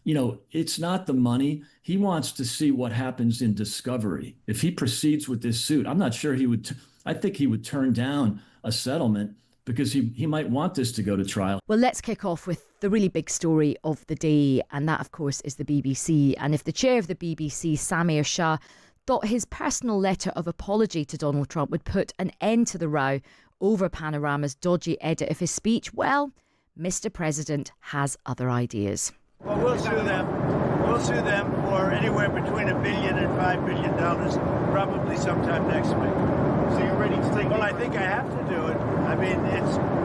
it's not the money. He wants to see what happens in discovery. If he proceeds with this suit, I'm not sure he would, I think he would turn down a settlement because he might want this to go to trial. Well, let's kick off with the really big story of the day, and that, of course, is the BBC. And if the chair of the BBC, Samir Shah, thought his personal letter of apology to Donald Trump would put an end to the row over Panorama's dodgy edit of his speech, well, Mr. President has other ideas. Well, we'll sue them. We'll sue them for anywhere between $1 billion and $5 billion, probably sometime next week. So you're ready to take? Well, I think I have to do it. I mean,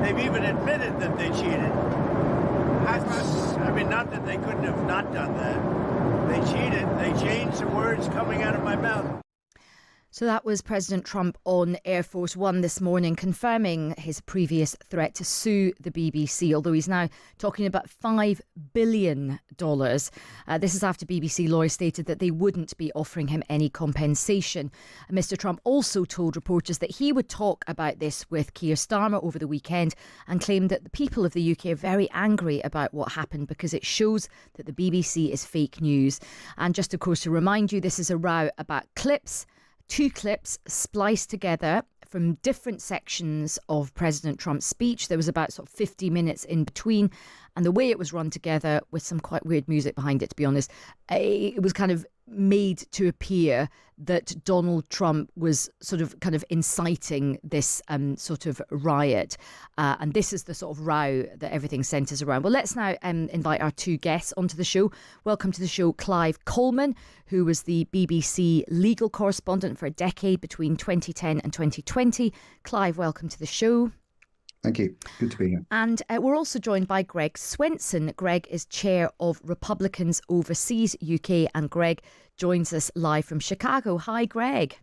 they've even admitted that they cheated. I mean, not that they couldn't have not done that. They cheated. They changed the words coming out of my mouth. So that was President Trump on Air Force One this morning, confirming his previous threat to sue the BBC, although he's now talking about $5 billion. This is after BBC lawyers stated that they wouldn't be offering him any compensation. Mr. Trump also told reporters that he would talk about this with Keir Starmer over the weekend and claimed that the people of the UK are very angry about what happened because it shows that the BBC is fake news. And just, of course, to remind you, this is a row about clips. Two clips spliced together from different sections of President Trump's speech. There was about sort of 50 minutes in between. And the way it was run together with some quite weird music behind it, to be honest, it was kind of made to appear that Donald Trump was sort of kind of inciting this sort of riot. And this is the sort of row that everything centres around. Well, let's now invite our two guests onto the show. Welcome to the show, Clive Coleman, who was the BBC legal correspondent for a decade between 2010 and 2020. Clive, welcome to the show. Thank you. Good to be here. And we're also joined by Greg Swenson. Greg is chair of Republicans Overseas UK, and Greg joins us live from Chicago. Hi, Greg.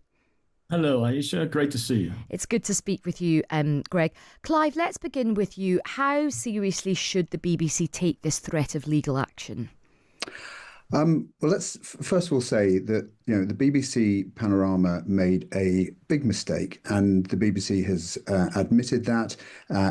Hello, Aisha. Great to see you. It's good to speak with you, Greg. Clive, let's begin with you. How seriously should the BBC take this threat of legal action? Well, let's first of all say that the BBC Panorama made a big mistake, and the BBC has admitted that.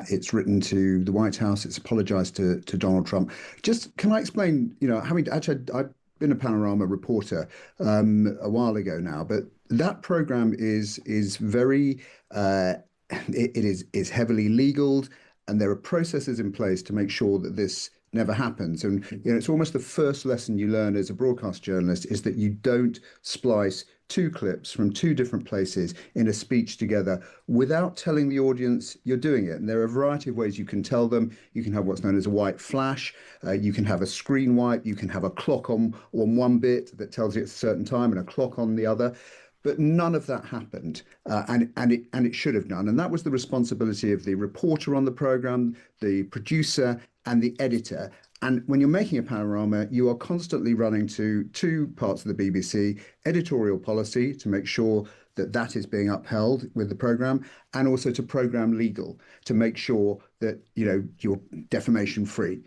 It's written to the White House. It's apologised to Donald Trump. Just can I explain? I've been a Panorama reporter a while ago now, but that programme is very it is heavily legaled, and there are processes in place to make sure that this never happens. And it's almost the first lesson you learn as a broadcast journalist is that you don't splice two clips from two different places in a speech together without telling the audience you're doing it. And there are a variety of ways you can tell them. You can have what's known as a white flash. You can have a screen wipe. You can have a clock on one bit that tells you it's a certain time and a clock on the other. But none of that happened, and it should have done. And that was the responsibility of the reporter on the programme, the producer and the editor. And when you're making a panorama, you are constantly running to two parts of the BBC: editorial policy to make sure that that is being upheld with the programme, and also to programme legal to make sure that you're defamation free.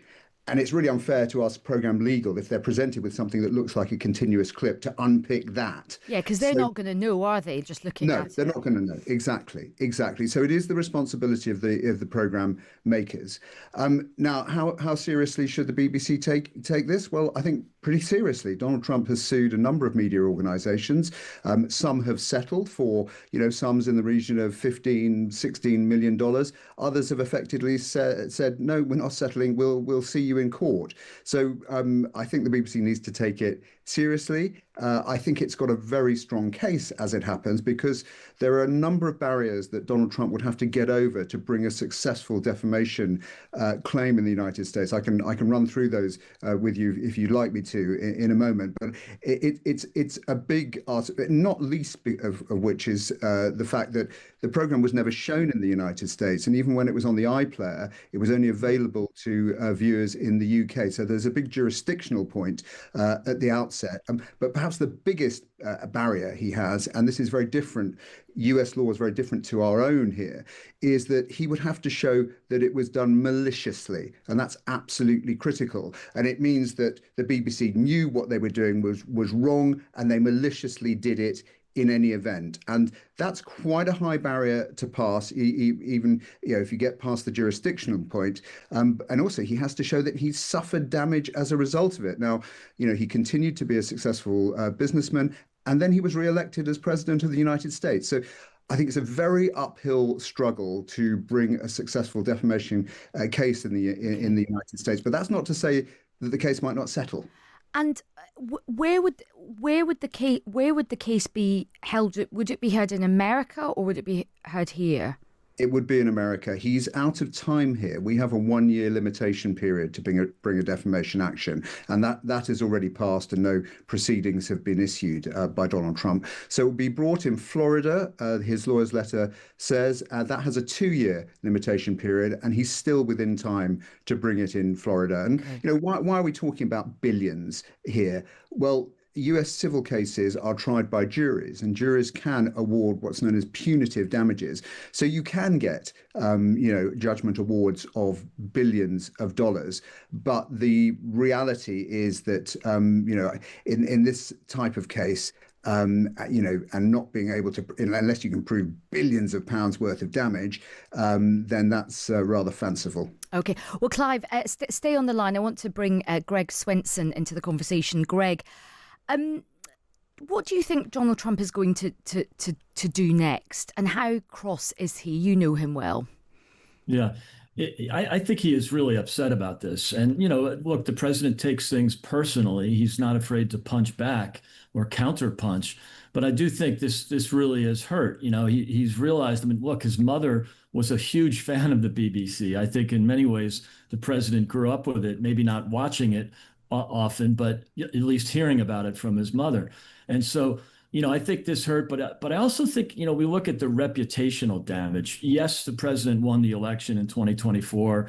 And it's really unfair to ask programme legal, if they're presented with something that looks like a continuous clip, to unpick that. Yeah, because they're not going to know, are they? Just looking at it. No, they're not going to know. Exactly. So it is the responsibility of the programme makers. Now, how seriously should the BBC take this? Well, I think pretty seriously. Donald Trump has sued a number of media organisations. Some have settled for, sums in the region of $15-16 million. Others have effectively said, no, we're not settling. We'll see you in court. So I think the BBC needs to take it seriously. I think it's got a very strong case as it happens, because there are a number of barriers that Donald Trump would have to get over to bring a successful defamation claim in the United States. I can run through those with you if you'd like me to in a moment. But it's a big article, not least of which is the fact that the program was never shown in the United States, and even when it was on the iPlayer, it was only available to viewers in the UK. So there's a big jurisdictional point at the outset. But perhaps the biggest barrier he has, and this is very different, US law is very different to our own here, is that he would have to show that it was done maliciously, and that's absolutely critical. And it means that the BBC knew what they were doing was wrong, and they maliciously did it in any event. And that's quite a high barrier to pass, even if you get past the jurisdictional point. And also, he has to show that he's suffered damage as a result of it. Now, he continued to be a successful businessman, and then he was re-elected as president of the United States. So I think it's a very uphill struggle to bring a successful defamation case in the United States. But that's not to say that the case might not settle. And where would the case be held? Would it be heard in America or would it be heard here? It would be in America. He's out of time here. We have a 1 year limitation period to bring a defamation action, and that is already passed, and no proceedings have been issued by Donald Trump. So it will be brought in Florida. His lawyer's letter says that has a 2 year limitation period, and he's still within time to bring it in Florida. And why are we talking about billions here? Well, US civil cases are tried by juries, and juries can award what's known as punitive damages. So you can get, judgment awards of billions of dollars. But the reality is that, in this type of case, and not being able to, unless you can prove billions of pounds worth of damage, then that's rather fanciful. Okay. Well, Clive, stay on the line. I want to bring Greg Swenson into the conversation. Greg, what do you think Donald Trump is going to do next, and how cross is he? You know him well. Yeah, I think he is really upset about this. And, look, the president takes things personally. He's not afraid to punch back or counterpunch. But I do think this really has hurt. He's realized, look, his mother was a huge fan of the BBC. I think in many ways the president grew up with it, maybe not watching it often, but at least hearing about it from his mother. And so, I think this hurt, but I also think, we look at the reputational damage. Yes, the president won the election in 2024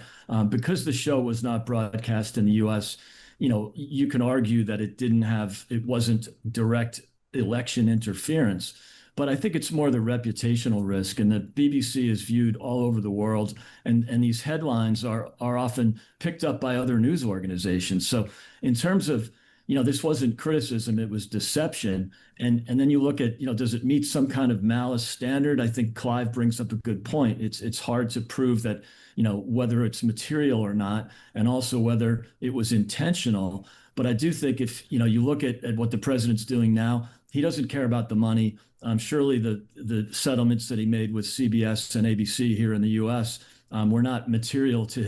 because the show was not broadcast in the U.S. You can argue that it wasn't direct election interference. But I think it's more the reputational risk, and the BBC is viewed all over the world, and these headlines are often picked up by other news organizations. So in terms of, this wasn't criticism, it was deception. And then you look at, does it meet some kind of malice standard? I think Clive brings up a good point. It's hard to prove that, whether it's material or not, and also whether it was intentional. But I do think if, you look at what the president's doing now, he doesn't care about the money. Surely the settlements that he made with CBS and ABC here in the U.S. Were not material to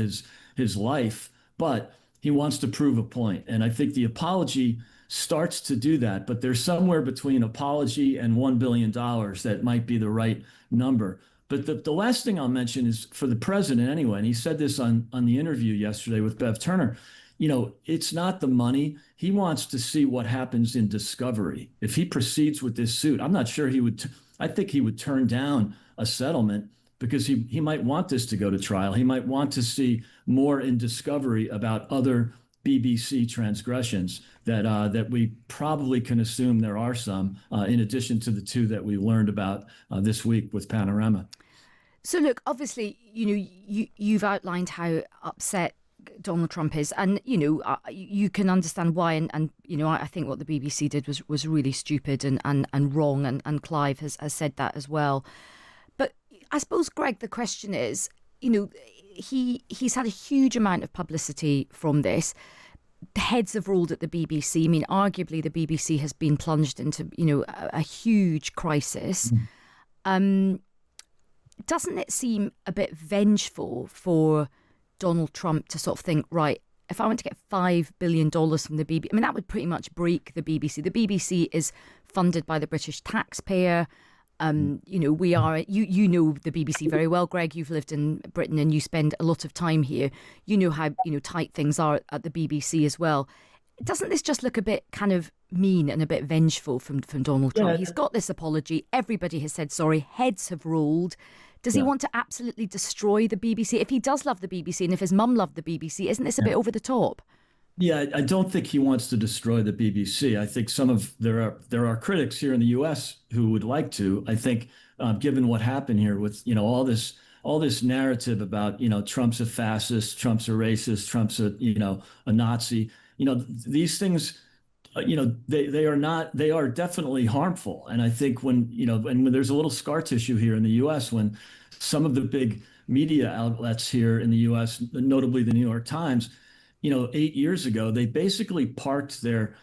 his life, but he wants to prove a point. And I think the apology starts to do that, but there's somewhere between apology and $1 billion that might be the right number. But the last thing I'll mention is for the president anyway, and he said this on the interview yesterday with Bev Turner, it's not the money. He wants to see what happens in discovery. If he proceeds with this suit, I'm not sure I think he would turn down a settlement because he might want this to go to trial. He might want to see more in discovery about other BBC transgressions that we probably can assume there are some, in addition to the two that we learned about this week with Panorama. So look, obviously, you've outlined how upset Donald Trump is, and you can understand why, and I think what the BBC did was really stupid and wrong, and Clive has said that as well. But I suppose, Greg, the question is, he's had a huge amount of publicity from this. The heads have rolled at the BBC. I mean, arguably the BBC has been plunged into a huge crisis. Doesn't it seem a bit vengeful for Donald Trump to sort of think, right, if I want to get $5 billion from the BBC, that would pretty much break the BBC. The BBC is funded by the British taxpayer. We are, you know the BBC very well, Greg. You've lived in Britain and you spend a lot of time here. You know how, tight things are at the BBC as well. Doesn't this just look a bit kind of mean and a bit vengeful from Donald Trump? Yeah. He's got this apology. Everybody has said sorry. Heads have rolled. Does he want to absolutely destroy the BBC? If he does love the BBC and if his mum loved the BBC, isn't this a bit over the top? Yeah, I don't think he wants to destroy the BBC. I think there are critics here in the U.S. who would like to. I think, given what happened here with all this narrative about Trump's a fascist, Trump's a racist, Trump's a Nazi. These things they are definitely harmful. And I think when there's a little scar tissue here in the US, when some of the big media outlets here in the US, notably the New York Times, 8 years ago, they basically parked their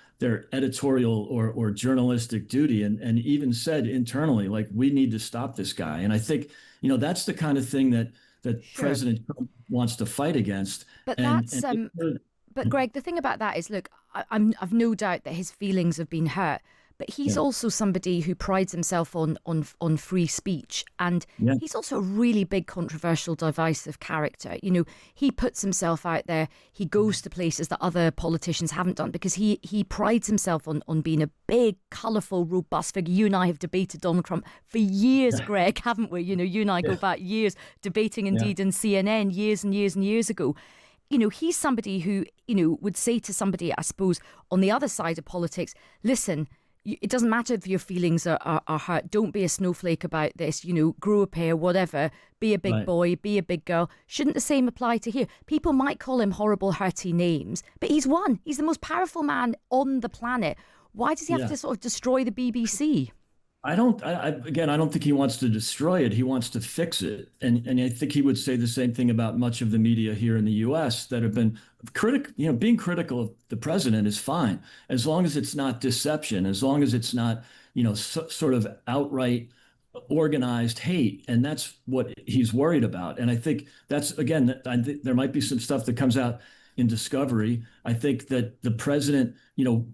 editorial or journalistic duty and even said internally, like, we need to stop this guy. And I think, that's the kind of thing that Sure. President Trump wants to fight against. But And that's but Greg, the thing about that is, look, I've no doubt that his feelings have been hurt, but he's yeah, also somebody who prides himself on free speech, and yeah, he's also a really big, controversial, divisive character. He puts himself out there. He goes to places that other politicians haven't done because he prides himself on being a big, colourful, robust figure. You and I have debated Donald Trump for years, yeah, Greg, haven't we? You and I go yeah, back years, debating yeah. indeed in CNN years and years and years ago. He's somebody who, would say to somebody, I suppose, on the other side of politics, listen, it doesn't matter if your feelings are hurt. Don't be a snowflake about this, grow a pair, whatever. Be a big Right. boy, be a big girl. Shouldn't the same apply to here? People might call him horrible, hurty names, but he's one. He's the most powerful man on the planet. Why does he have Yeah. to sort of destroy the BBC? Again, I don't think he wants to destroy it. He wants to fix it. And I think he would say the same thing about much of the media here in the US that have been being critical of the president is fine, as long as it's not deception, as long as it's not, sort of outright organized hate. And that's what he's worried about. And I think there might be some stuff that comes out in discovery. I think that the president,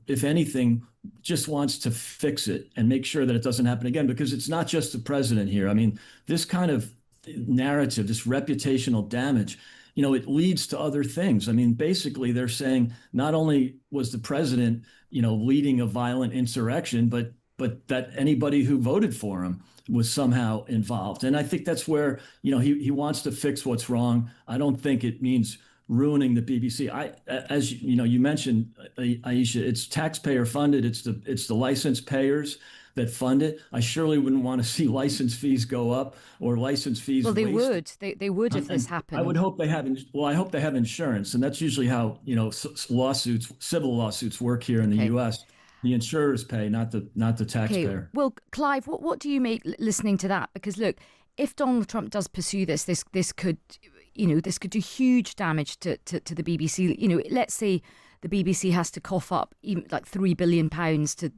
if anything, just wants to fix it and make sure that it doesn't happen again, because it's not just the president here. I mean, this kind of narrative, this reputational damage, it leads to other things. I mean, basically, they're saying not only was the president, leading a violent insurrection, but that anybody who voted for him was somehow involved. And I think that's where, he wants to fix what's wrong. I don't think it means ruining the BBC. As you mentioned, Aisha, it's taxpayer funded. It's the license payers that fund it. I surely wouldn't want to see license fees go up or license fees Well, they wasted. would. They would if this And I would happened. hope they have. Well, I hope they have insurance, and that's usually how civil lawsuits work here in the Okay. U.S. The insurers pay, not the Okay, taxpayer. well, Clive, what do you make listening to that? Because look, if Donald Trump does pursue this could, this could do huge damage to the BBC. Let's say the BBC has to cough up even like £3 billion to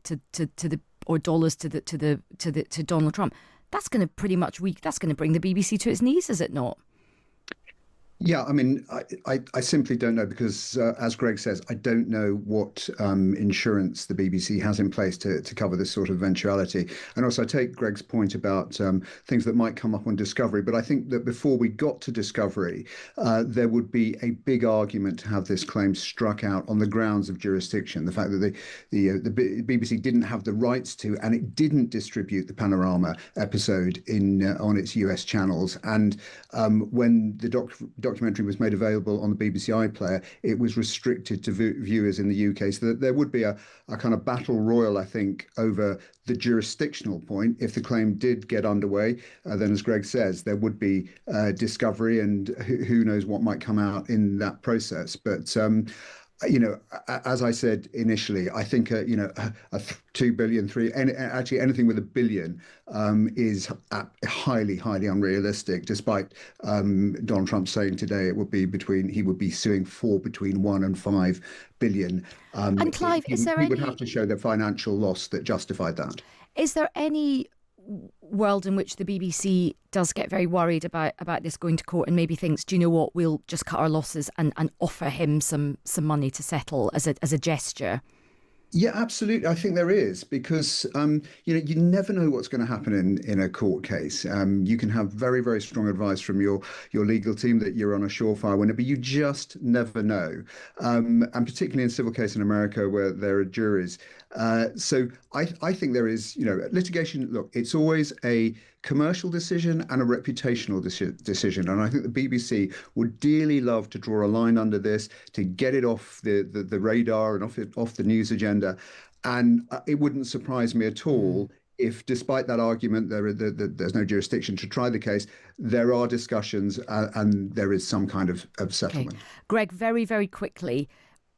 the or dollars to Donald Trump. That's going to pretty much that's going to bring the BBC to its knees, is it not? Yeah, I mean, I simply don't know because, as Greg says, I don't know what insurance the BBC has in place to cover this sort of eventuality. And also, I take Greg's point about things that might come up on Discovery, but I think that before we got to Discovery, there would be a big argument to have this claim struck out on the grounds of jurisdiction. The fact that the BBC didn't have the rights to, and it didn't distribute the Panorama episode on its US channels, and when the documentary was made available on the BBC iPlayer, it was restricted to viewers in the UK. So that there would be a kind of battle royal, I think, over the jurisdictional point. If the claim did get underway, then, as Greg says, there would be discovery, and who knows what might come out in that process. But as I said initially, I think a 2 billion, actually anything with a billion is highly, highly unrealistic. Despite Donald Trump saying today he would be suing for between 1 and 5 billion. And Clive, He would have to show the financial loss that justified that. is there any world in which the BBC does get very worried about this going to court and maybe thinks, do you know what, we'll just cut our losses and offer him some money to settle as a gesture? Yeah, absolutely. I think there is because you never know what's going to happen in a court case. You can have very, very strong advice from your legal team that you're on a surefire winner, but you just never know. And particularly in civil case in America where there are juries. So I think there is, litigation. Look, it's always a commercial decision and a reputational decision. And I think the BBC would dearly love to draw a line under this to get it off the radar and off the news agenda. And it wouldn't surprise me at all if, despite that argument, there's no jurisdiction to try the case, there are discussions and there is some kind of settlement. Okay. Greg, very, very quickly,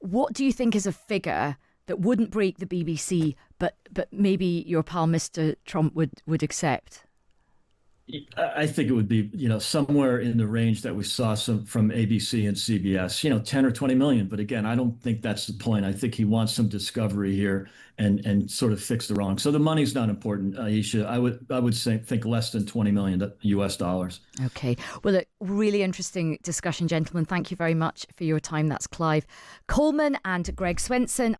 what do you think is a figure that wouldn't break the BBC, but maybe your pal Mr. Trump would accept? I think it would be, somewhere in the range that we saw from ABC and CBS, 10 or 20 million. But again, I don't think that's the point. I think he wants some discovery here and sort of fix the wrong. So the money's not important, Aisha. I would think less than 20 million US dollars. Okay. Well, look, really interesting discussion, gentlemen. Thank you very much for your time. That's Clive Coleman and Greg Swenson.